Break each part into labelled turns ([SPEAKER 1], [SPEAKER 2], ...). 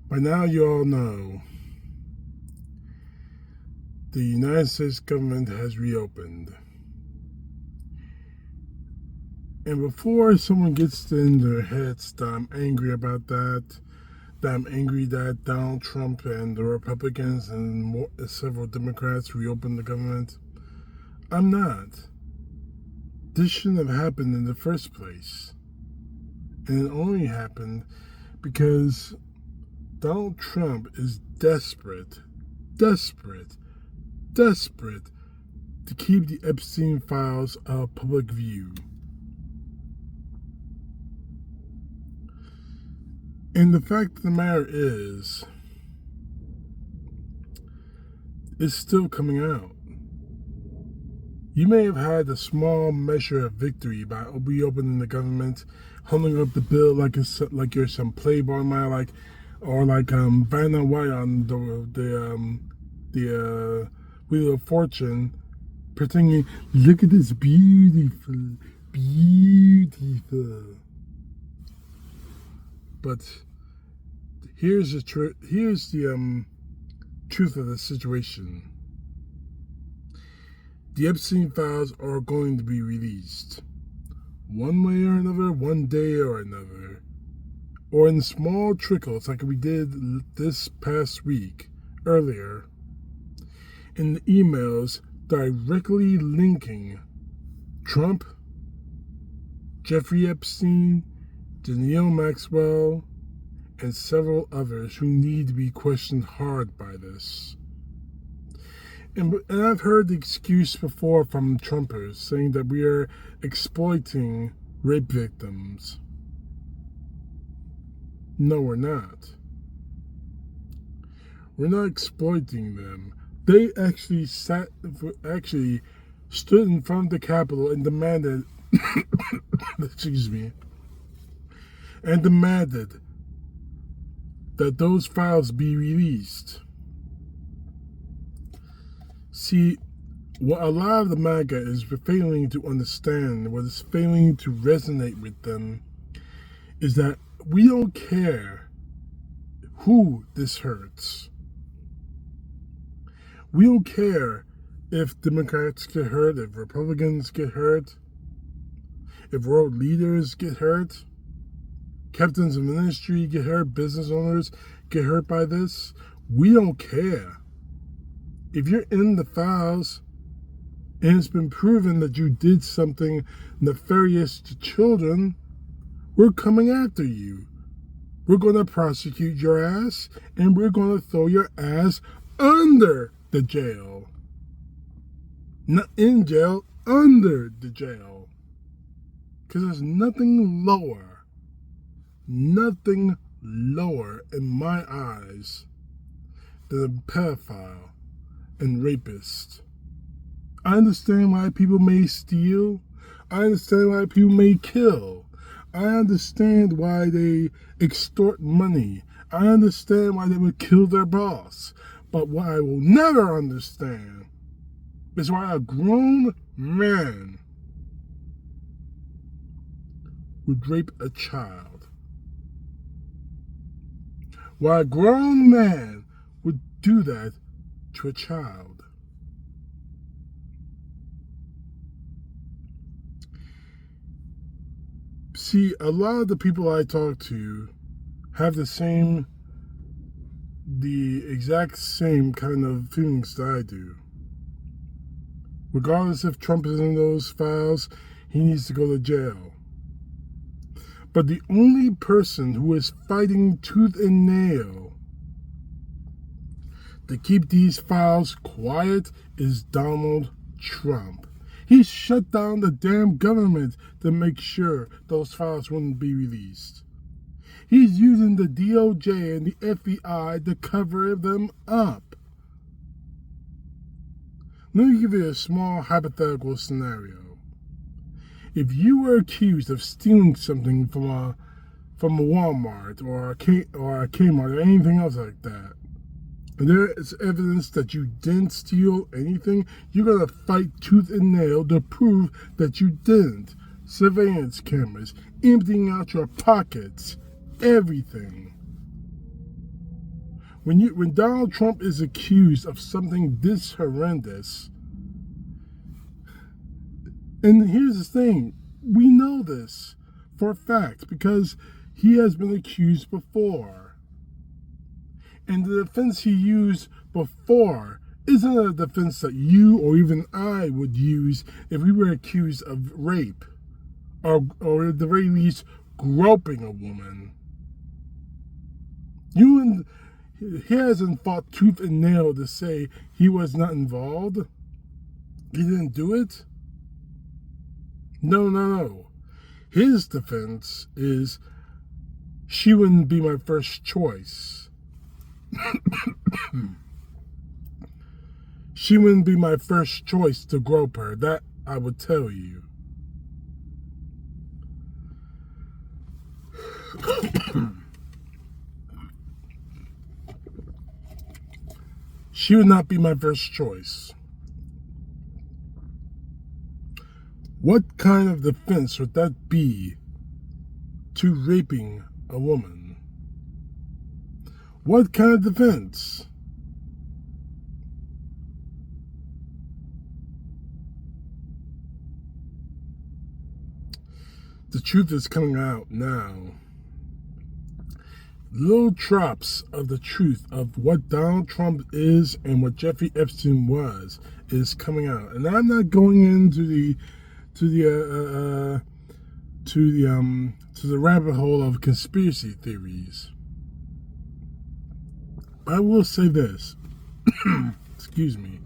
[SPEAKER 1] By now you all know the United States government has reopened. And before someone gets in their heads that I'm angry about that I'm angry that Donald Trump and the Republicans and several Democrats reopened the government, I'm not. This shouldn't have happened in the first place. And it only happened because Donald Trump is desperate to keep the Epstein files out of public view. And the fact of the matter is, it's still coming out. You may have had a small measure of victory by reopening the government, holding up the bill like you're some Playboy man, or Vanna White on the Wheel of Fortune, pretending, look at this beautiful. But here's the truth of the situation. The Epstein files are going to be released. One way or another, one day or another. Or in small trickles like we did this past week, earlier. In the emails directly linking Trump, Jeffrey Epstein, Danielle Maxwell, and several others who need to be questioned hard by this. And I've heard the excuse before from Trumpers saying that we are exploiting rape victims. No, we're not. We're not exploiting them. They actually stood in front of the Capitol and demanded, demanded that those files be released. See, what a lot of the MAGA is failing to understand, what is failing to resonate with them, is that we don't care who this hurts. We don't care if Democrats get hurt, if Republicans get hurt, if world leaders get hurt, captains of ministry get hurt, business owners get hurt by this. We don't care. If you're in the files and it's been proven that you did something nefarious to children, we're coming after you. We're going to prosecute your ass, and we're going to throw your ass under the jail. Not in jail, under the jail. Because there's nothing lower in my eyes than a pedophile and rapist. I understand why people may steal. I understand why people may kill. I understand why they extort money. I understand why they would kill their boss. But what I will never understand is why a grown man would rape a child. Why a grown man would do that to a child. See, a lot of the people I talk to have the exact same kind of feelings that I do. Regardless if Trump is in those files, he needs to go to jail. But the only person who is fighting tooth and nail to keep these files quiet is Donald Trump. He shut down the damn government to make sure those files wouldn't be released. He's using the DOJ and the FBI to cover them up. Let me give you a small hypothetical scenario. If you were accused of stealing something from a Walmart or a Kmart or anything else like that, and there is evidence that you didn't steal anything, you're going to fight tooth and nail to prove that you didn't. Surveillance cameras, emptying out your pockets, everything. when Donald Trump is accused of something this horrendous, and here's the thing, we know this for a fact because he has been accused before. And the defense he used before isn't a defense that you or even I would use if we were accused of rape or at the very least groping a woman. He hasn't fought tooth and nail to say he was not involved. He didn't do it. No. His defense is she wouldn't be my first choice. She wouldn't be my first choice to grope her. That I would tell you. She would not be my first choice. What kind of defense would that be to raping a woman? What kind of defense? The truth is coming out now. Little drops of the truth of what Donald Trump is and what Jeffrey Epstein was is coming out, and I'm not going into the rabbit hole of conspiracy theories. I will say this. Excuse me.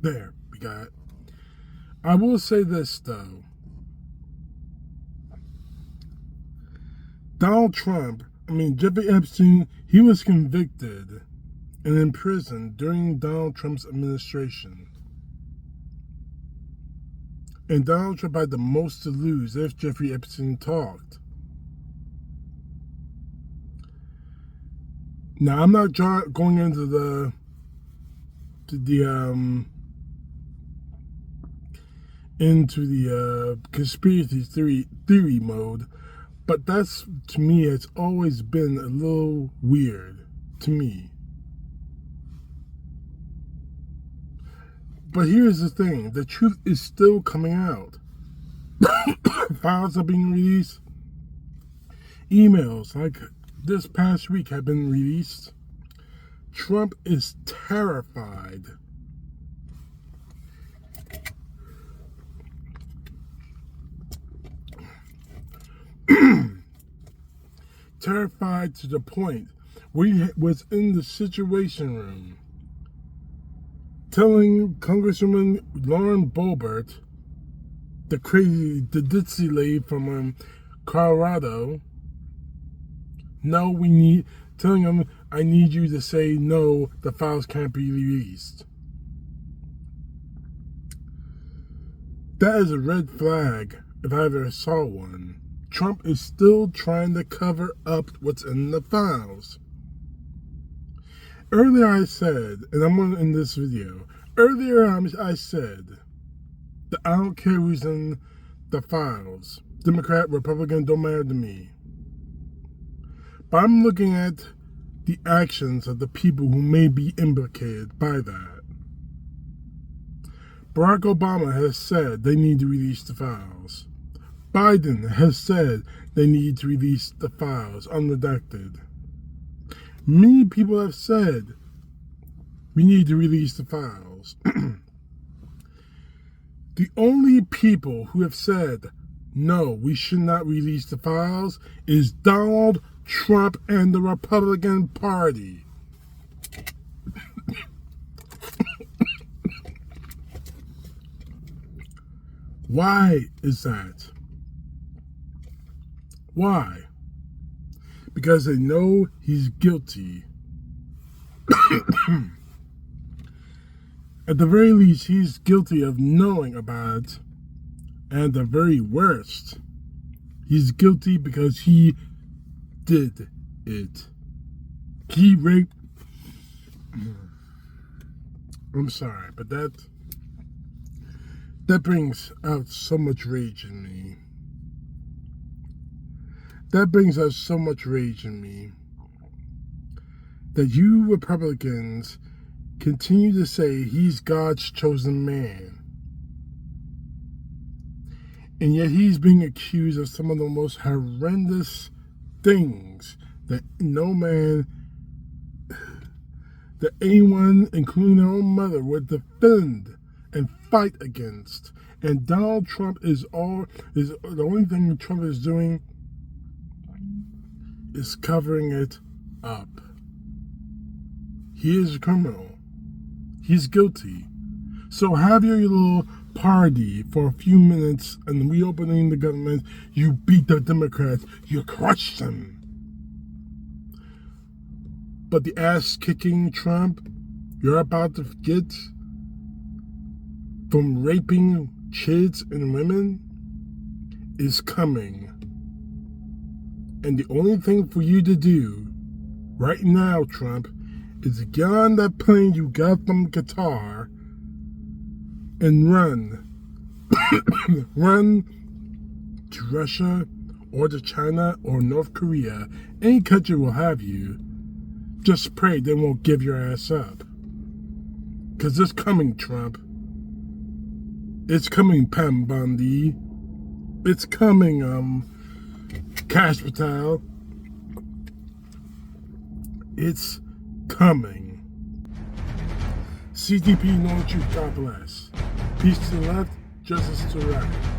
[SPEAKER 1] There, we got it. I will say this though. Jeffrey Epstein, he was convicted and imprisoned during Donald Trump's administration. And Donald Trump had the most to lose if Jeffrey Epstein talked. Now, I'm not going into the conspiracy theory mode, but that's, to me, it's always been a little weird to me. But here's the thing, the truth is still coming out. Files are being released. Emails like this past week have been released. Trump is terrified. Terrified to the point where he was in the Situation Room telling Congresswoman Lauren Boebert, the ditzy lady from Colorado, telling him, I need you to say no, the files can't be released. That is a red flag if I ever saw one. Trump is still trying to cover up what's in the files. Earlier I said, and I'm going to end this video, I said that I don't care who's in the files. Democrat, Republican, don't matter to me. But I'm looking at the actions of the people who may be implicated by that. Barack Obama has said they need to release the files. Biden has said they need to release the files, unredacted. Many people have said we need to release the files. The only people who have said, no, we should not release the files is Donald Trump and the Republican Party. Why is that? Why? Because they know he's guilty. At the very least, he's guilty of knowing about it. And at the very worst, he's guilty because he did it. He raped. I'm sorry, but that brings out so much rage in me. That brings out so much rage in me. that you Republicans continue to say he's God's chosen man. And yet he's being accused of some of the most horrendous things that that anyone, including their own mother, would defend and fight against. And Donald Trump is the only thing Trump is doing is covering it up. He is a criminal. He's guilty. So have your little party for a few minutes and reopening the government. You beat the Democrats. You crushed them. But the ass-kicking Trump you're about to get from raping kids and women is coming. And the only thing for you to do right now, Trump, is get on that plane you got from Qatar and run. Run to Russia or to China or North Korea. Any country will have you. Just pray they won't give your ass up. Because it's coming, Trump. It's coming, Pam Bondi. It's coming, Cash Patel. It's coming. CTP, know what you, God bless. Peace to the left, justice to the right.